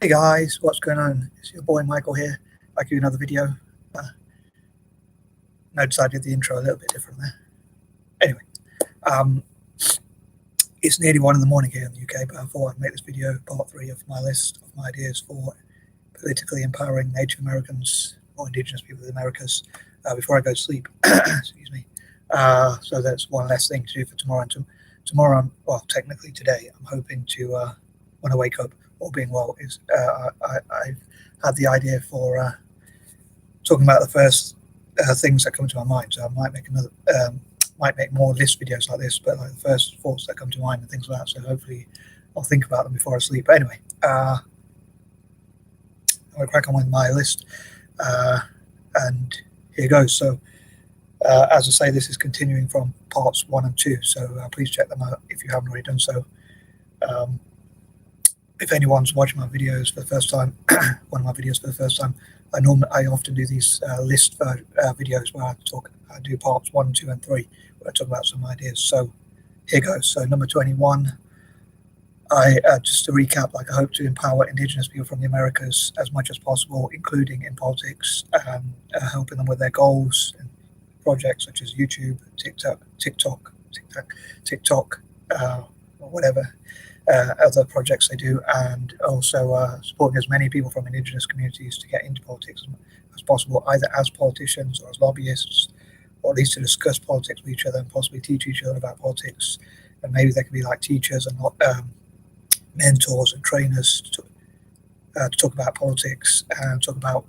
Hey guys, what's going on? It's your boy Michael here. I'll give you another video. Notice I did the intro a little bit different there. Anyway, it's nearly 1 in the morning here in the UK, but I thought I'd make this video part 3 of my list of my ideas for politically empowering Native Americans or Indigenous people of the Americas before I go to sleep. Excuse me. So that's one less thing to do for tomorrow. And tomorrow, well, technically today, I'm hoping to, when I wake up, all being well, is I've had the idea for talking about the first things that come to my mind. So I might make more list videos like this, but like the first thoughts that come to mind and things like that. So hopefully I'll think about them before I sleep. But anyway, I'm gonna crack on with my list, and here goes. So as I say, this is continuing from parts 1 and 2. So please check them out if you haven't already done so. If anyone's watching my videos for the first time, one of my videos for the first time, I often do these list videos where I do parts 1, 2, and 3, where I talk about some ideas. So here goes. So number 21, just to recap, like I hope to empower Indigenous people from the Americas as much as possible, including in politics, helping them with their goals and projects such as YouTube, TikTok, or whatever. Other projects they do, and also supporting as many people from Indigenous communities to get into politics as possible, either as politicians or as lobbyists, or at least to discuss politics with each other and possibly teach each other about politics. And maybe they can be like teachers and mentors and trainers to talk about politics and talk about,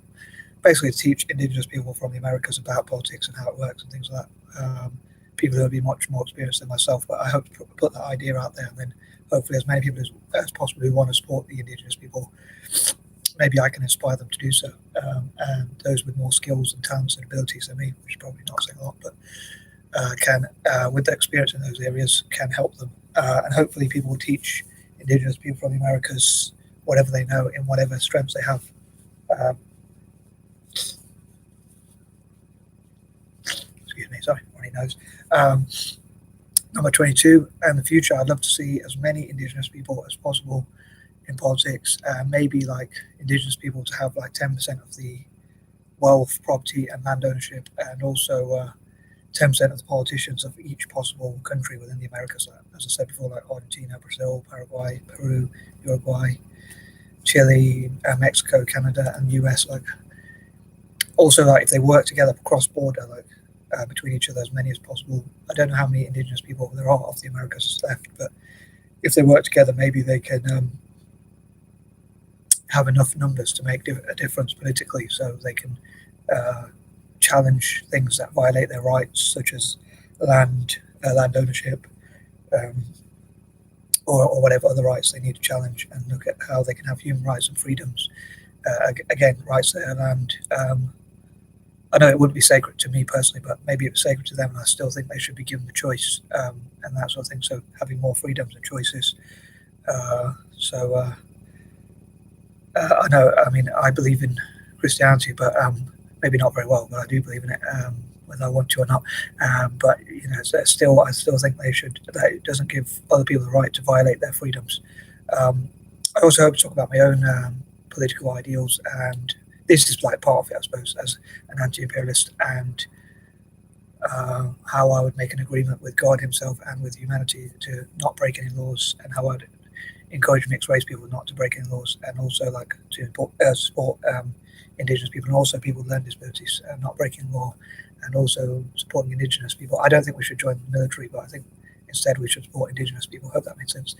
basically teach Indigenous people from the Americas about politics and how it works and things like that. People who will be much more experienced than myself, but I hope to put that idea out there, and then hopefully as many people as possible who want to support the Indigenous people, maybe I can inspire them to do so. And those with more skills and talents and abilities than me, which is probably not saying a lot, but can, with the experience in those areas, can help them. And hopefully people will teach Indigenous people from the Americas whatever they know in whatever strengths they have. Excuse me, sorry, runny nose. Number 22, in the future, I'd love to see as many Indigenous people as possible in politics, maybe like Indigenous people to have like 10% of the wealth, property and land ownership, and also 10% of the politicians of each possible country within the Americas. As I said before, like Argentina, Brazil, Paraguay, Peru, Uruguay, Chile, Mexico, Canada, and US. Like also, like if they work together cross-border, like between each other, as many as possible. I don't know how many Indigenous people there are of the Americas left, but if they work together, maybe they can have enough numbers to make a difference politically, so they can challenge things that violate their rights, such as land ownership, or whatever other rights they need to challenge, and look at how they can have human rights and freedoms. Again, rights to their land. I know it wouldn't be sacred to me personally, but maybe it's sacred to them, and I still think they should be given the choice, and that sort of thing. So having more freedoms and choices. I know, I mean, I believe in Christianity, but maybe not very well, but I do believe in it, whether I want to or not. But you know, I still think that it doesn't give other people the right to violate their freedoms. I also hope to talk about my own political ideals, and this is like part of it, I suppose, as an anti-imperialist, and how I would make an agreement with God himself and with humanity to not break any laws, and how I'd encourage mixed race people not to break any laws, and also like to support Indigenous people and also people with learning disabilities, not breaking law, and also supporting Indigenous people. I don't think we should join the military, but I think instead we should support Indigenous people. I hope that makes sense.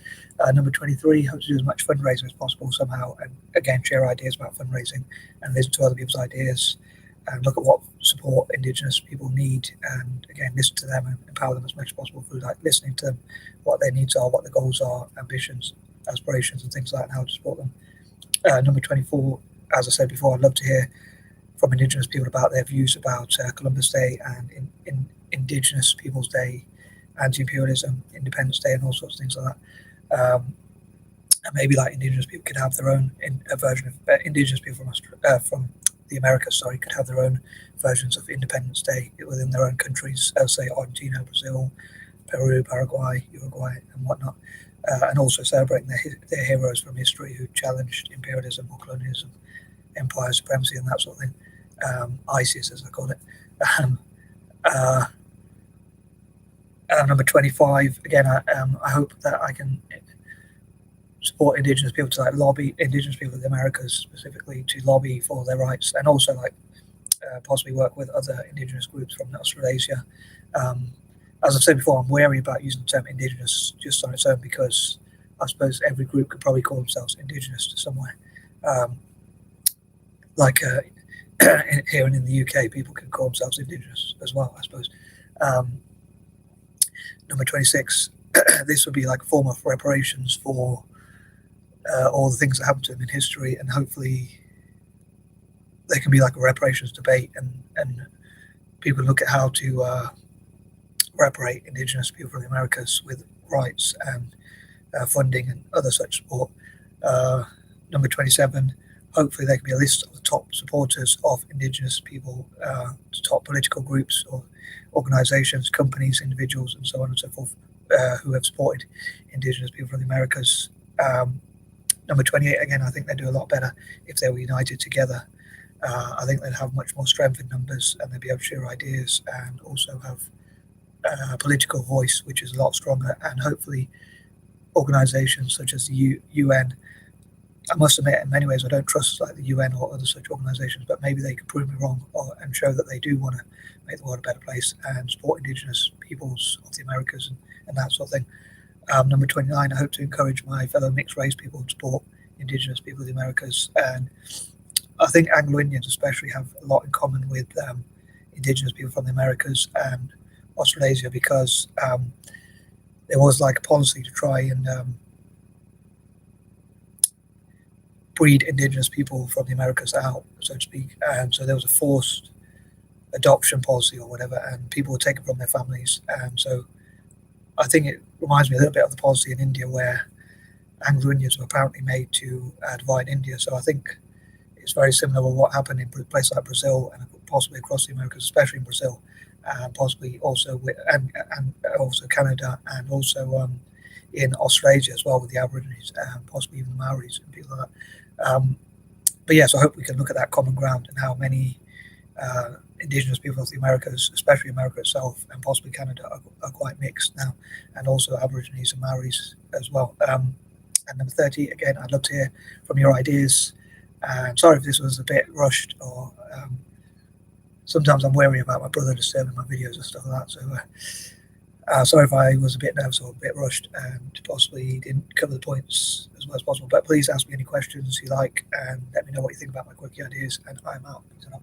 Number 23, hope to do as much fundraising as possible somehow, and again share ideas about fundraising and listen to other people's ideas and look at what support Indigenous people need, and again listen to them and empower them as much as possible through like listening to them, what their needs are, what their goals are, ambitions, aspirations and things like that, and how to support them. Number 24, as I said before, I'd love to hear from Indigenous people about their views about Columbus Day and Indigenous Peoples Day, anti-imperialism, Independence Day, and all sorts of things like that. And maybe like Indigenous people could have their own version of Indigenous people from the Americas, could have their own versions of Independence Day within their own countries, say Argentina, Brazil, Peru, Paraguay, Uruguay, and whatnot. and also celebrating their heroes from history who challenged imperialism or colonialism, empire supremacy, and that sort of thing. ISIS, as I call it. Number 25, again, I hope that I can support Indigenous people to lobby Indigenous people of the Americas specifically to lobby for their rights, and also possibly work with other Indigenous groups from Australasia. As I've said before, I'm wary about using the term Indigenous just on its own because I suppose every group could probably call themselves Indigenous to somewhere. Here and in the UK, people can call themselves Indigenous as well, I suppose. Number 26, this would be like a form of reparations for all the things that happened to them in history, and hopefully there can be like a reparations debate, and people look at how to reparate Indigenous people from the Americas with rights and funding and other such support. Number 27, hopefully there can be a list of the top supporters of Indigenous people, top political groups or organizations, companies, individuals, and so on and so forth, who have supported Indigenous people from the Americas. Number 28, again, I think they'd do a lot better if they were united together. I think they'd have much more strength in numbers, and they'd be able to share ideas and also have a political voice, which is a lot stronger. And hopefully organizations such as the UN, I must admit, in many ways, I don't trust the UN or other such organizations, but maybe they could prove me wrong and show that they do want to make the world a better place and support Indigenous peoples of the Americas and that sort of thing. Number 29, I hope to encourage my fellow mixed race people to support Indigenous people of the Americas. And I think Anglo-Indians especially have a lot in common with Indigenous people from the Americas and Australasia, because there was a policy to try and breed Indigenous people from the Americas out, so to speak. And so there was a forced adoption policy or whatever, and people were taken from their families. And so I think it reminds me a little bit of the policy in India where Anglo-Indians were apparently made to divide India. So I think it's very similar with what happened in places like Brazil and possibly across the Americas, especially in Brazil, and possibly also and also Canada, and also in Australasia as well with the Aborigines, possibly even the Maoris and people like that. But yes, I hope we can look at that common ground and how many Indigenous people of the Americas, especially America itself and possibly Canada, are quite mixed now, and also Aborigines and Maoris as well. And number 30, again, I'd love to hear from your ideas. And sorry if this was a bit rushed, or sometimes I'm wary about my brother disturbing my videos and stuff like that. So sorry if I was a bit nervous or a bit rushed and possibly didn't cover the points as well as possible. But please ask me any questions you like and let me know what you think about my quirky ideas. And I'm out. Peace out.